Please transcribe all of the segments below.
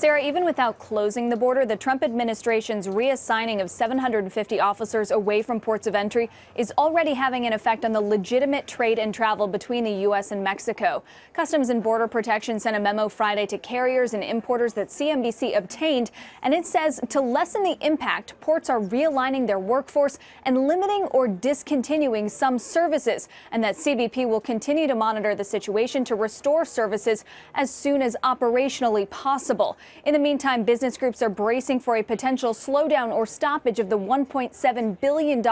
Sarah, even without closing the border, the Trump administration's reassigning of 750 officers away from ports of entry is already having an effect on the legitimate trade and travel between the U.S. and Mexico. Customs and Border Protection sent a memo Friday to carriers and importers that CNBC obtained, and it says to lessen the impact, ports are realigning their workforce and limiting or discontinuing some services, and that CBP will continue to monitor the situation to restore services as soon as operationally possible. In the meantime, business groups are bracing for a potential slowdown or stoppage of the $1.7 billion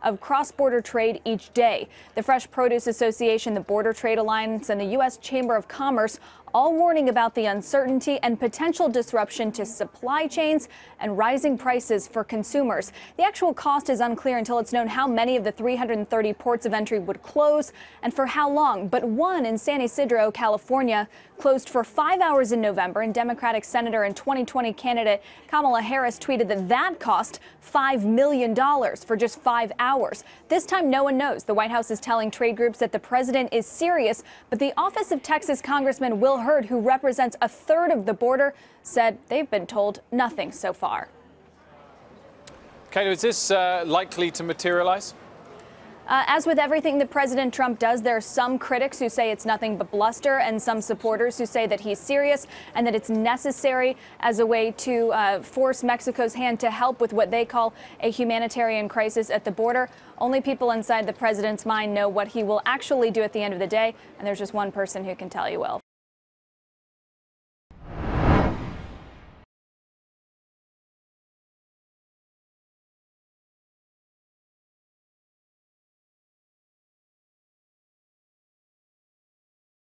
of cross-border trade each day. The Fresh Produce Association, the Border Trade Alliance, and the U.S. Chamber of Commerce all warning about the uncertainty and potential disruption to supply chains and rising prices for consumers. The actual cost is unclear until it's known how many of the 330 ports of entry would close and for how long. But one in San Ysidro, California, closed for 5 hours in November, and Democratic Senator and 2020 candidate Kamala Harris tweeted that that cost $5 million for just 5 hours. This time, no one knows. The White House is telling trade groups that the president is serious, but the office of Texas Congressman Will Hurd, who represents a third of the border, said they've been told nothing so far. Kayla, is this likely to materialize? As with everything that President Trump does, there are some critics who say it's nothing but bluster and some supporters who say that he's serious and that it's necessary as a way to force Mexico's hand to help with what they call a humanitarian crisis at the border. Only people inside the president's mind know what he will actually do at the end of the day, and there's just one person who can tell you, Will.